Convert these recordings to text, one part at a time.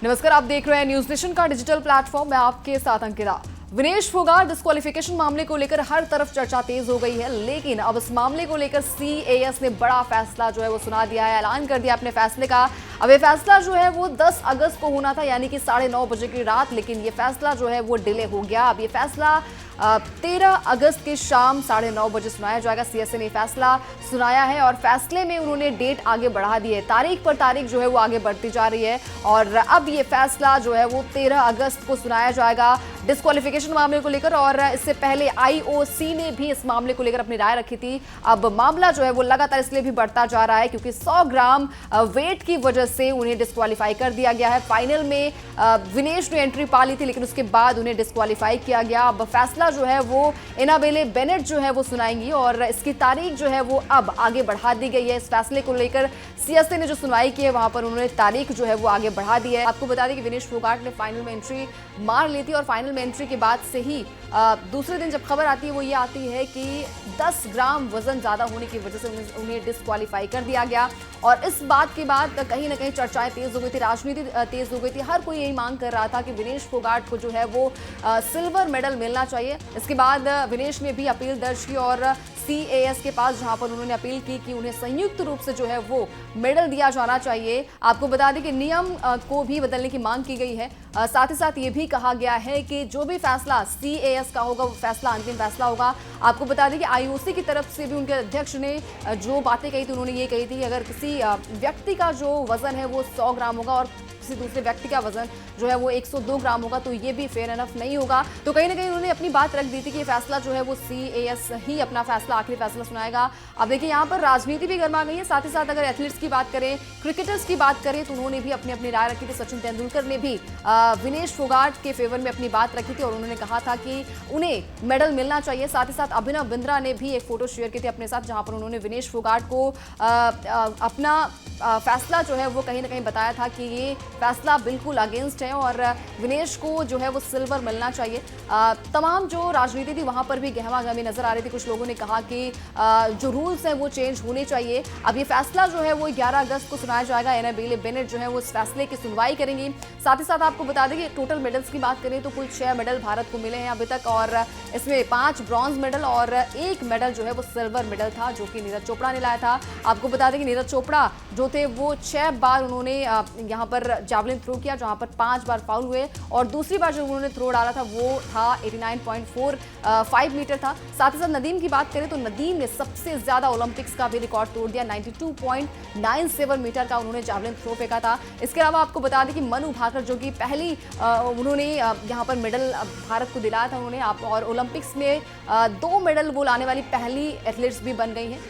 नमस्कार, आप देख रहे हैं न्यूज नेशन का डिजिटल प्लेटफॉर्म। मैं आपके साथ अंकिता। विनेश फोगाट डिस्क्वालिफिकेशन मामले को लेकर हर तरफ चर्चा तेज हो गई है, लेकिन अब इस मामले को लेकर सीएएस ने बड़ा फैसला जो है वो सुना दिया है, ऐलान कर दिया अपने फैसले का। अब ये फैसला जो है वो 10 अगस्त को होना था, यानी कि 9:30 बजे की रात, लेकिन ये फैसला जो है वो डिले हो गया। अब ये फैसला 13 अगस्त की शाम 9:30 बजे सुनाया जाएगा। सीएसए ने फैसला सुनाया है और फैसले में उन्होंने डेट आगे बढ़ा दी है। तारीख पर तारीख जो है वो आगे बढ़ती जा रही है और अब ये फैसला जो है वो 13 अगस्त को सुनाया जाएगा डिस्क्वालिफिकेशन मामले को लेकर। और इससे पहले आईओसी ने भी इस मामले को लेकर अपनी राय रखी थी। अब मामला जो है वो लगातार इसलिए भी बढ़ता जा रहा है क्योंकि 100 ग्राम वेट की वजह से उन्हें डिस्क्वालीफाई कर दिया गया है। फाइनल में विनेश ने एंट्री पा ली थी, लेकिन उसके बाद उन्हें डिस्क्वालीफाई किया गया। अब फैसला जो है वो एनाबेले बेनेट जो है वो सुनाएंगी और इसकी तारीख जो है वो अब आगे बढ़ा दी गई है। इस फैसले को लेकर सीएसए ने जो सुनवाई की है वहां पर उन्होंने तारीख जो है वो आगे बढ़ा दी है। आपको बता दें कि विनेश फोगाट ने फाइनल में एंट्री मार ली थी और फाइनल में एंट्री के बाद से ही दूसरे दिन जब खबर आती है वो ये आती है कि 10 ग्राम वजन ज्यादा होने की वजह से उन्हें डिस्क्वालीफाई कर दिया गया। और इस बात के बाद कहीं ना कहीं चर्चाएं तेज हो गई थी, राजनीति तेज हो गई थी। हर कोई यही मांग कर रहा था कि विनेश फोगाट को जो है वो सिल्वर मेडल मिलना चाहिए। इसके बाद विनेश ने भी अपील दर्ज की और सीएएस के पास, जहां पर उन्होंने अपील की कि उन्हें संयुक्त रूप से जो है वो मेडल दिया जाना चाहिए। आपको बता दें कि नियम को भी बदलने की मांग की गई है। साथ ही साथ ये भी कहा गया है कि जो भी फैसला सीएएस का होगा वो फैसला अंतिम फैसला होगा। आपको बता दें कि आईओसी की तरफ से भी उनके अध्यक्ष ने जो बातें कही थी उन्होंने ये कही थी कि अगर किसी व्यक्ति का जो वजन है वो 100 ग्राम होगा और किसी दूसरे व्यक्ति का वजन जो है वो 102 ग्राम होगा तो ये भी फेयर एनफ नहीं होगा। तो कहीं ना कहीं उन्होंने अपनी बात रख दी थी कि ये फैसला जो है वो सीएएस ही अपना फैसला, आखिरी फैसला सुनाएगा। अब देखिए यहाँ पर राजनीति भी गर्मा गई है। साथ ही साथ अगर एथलीट्स की बात करें, क्रिकेटर्स की बात करें तो उन्होंने भी अपनी अपनी राय रखी थी। सचिन तेंदुलकर ने भी विनेश फोगाट के फेवर में अपनी बात रखी थी और उन्होंने कहा था कि उन्हें मेडल मिलना चाहिए। साथ ही साथ अभिनव बिंद्रा ने भी एक फोटो शेयर की थी अपने साथ, जहां पर उन्होंने विनेश फोगाट को अपना फैसला जो है वो कहीं ना कहीं बताया था कि ये फैसला बिल्कुल अगेंस्ट है और विनेश को जो है वो सिल्वर मिलना चाहिए। तमाम जो राजनीति थी वहां पर भी गहमा गहमी नजर आ रही थी। कुछ लोगों ने कहा कि जो रूल्स हैं वो चेंज होने चाहिए। अब ये फैसला जो है वो 11 अगस्त को सुनाया जाएगा। एनाबेले बेनेट जो है वो इस फैसले की सुनवाई करेंगी। साथ ही साथ आपको बता दें कि टोटल मेडल्स की बात करें तो कुल 6 मेडल भारत को मिले हैं अभी तक और इसमें 5 ब्रॉन्ज मेडल और 1 मेडल जो है वो सिल्वर मेडल था, जो कि नीरज चोपड़ा ने लाया था। आपको बता दें कि नीरज चोपड़ा जो थे वो 6 बार उन्होंने यहाँ पर जैवलिन थ्रो किया, जहाँ पर 5 बार फाउल हुए और दूसरी बार जो उन्होंने थ्रो डाला था वो था 89.45 मीटर था। साथ ही साथ नदीम की बात करें तो नदीम ने सबसे ज्यादा ओलंपिक्स का भी रिकॉर्ड तोड़ दिया। 92.97 मीटर का उन्होंने जैवलिन थ्रो फेंका था। इसके अलावा आपको बता दें कि मनु भाकर जो कि पहली उन्होंने यहाँ पर मेडल भारत को दिलाया था उन्होंने, और ओलंपिक्स में 2 मेडल वो लाने वाली पहली एथलीट्स भी बन गई हैं।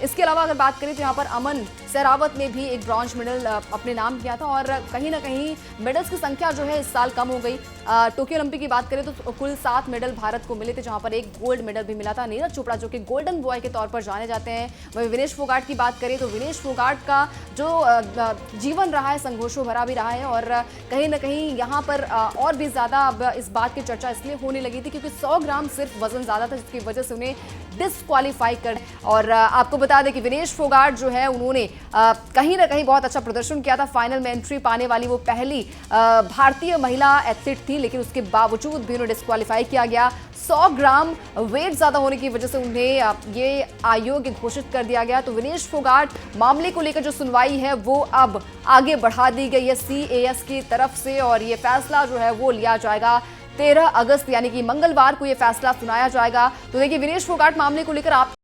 इसके अलावा अगर बात करें तो यहाँ पर अमन सहरावत ने भी एक ब्रॉन्ज मेडल अपने नाम किया था और कहीं ना कहीं मेडल्स की संख्या जो है इस साल कम हो गई। टोक्यो ओलंपिक की बात करें तो कुल 7 मेडल भारत को मिले थे, जहां पर एक गोल्ड मेडल भी मिला था। नीरज चोपड़ा जो कि गोल्डन बॉय के तौर पर जाने जाते हैं। वहीं विनेश फोगाट की बात करें तो विनेश फोगाट का जो जीवन रहा है संघर्षों भरा भी रहा है और कहीं ना कहीं यहाँ पर और भी ज्यादा अब इस बात की चर्चा इसलिए होने लगी थी क्योंकि 100 ग्राम सिर्फ वजन ज्यादा था, जिसकी वजह से उन्हें डिस्क्वालीफाई कर। और आपको बता दें कि विनेश फोगाट जो है उन्होंने कहीं ना कहीं बहुत अच्छा प्रदर्शन किया था। फाइनल में एंट्री पाने वाली वो पहली भारतीय महिला एथलीट थी, लेकिन उसके बावजूद भी उन्हें डिस्क्वालीफाई किया गया। 100 ग्राम वेट ज्यादा होने की वजह से उन्हें ये अयोग्य घोषित कर दिया गया। तो विनेश फोगाट मामले को लेकर जो सुनवाई है वो अब आगे बढ़ा दी गई है सीएएस की तरफ से और ये फैसला जो है वो लिया जाएगा 13 अगस्त यानी कि मंगलवार को ये फैसला सुनाया जाएगा। तो देखिए विनेश फोगाट मामले को लेकर आप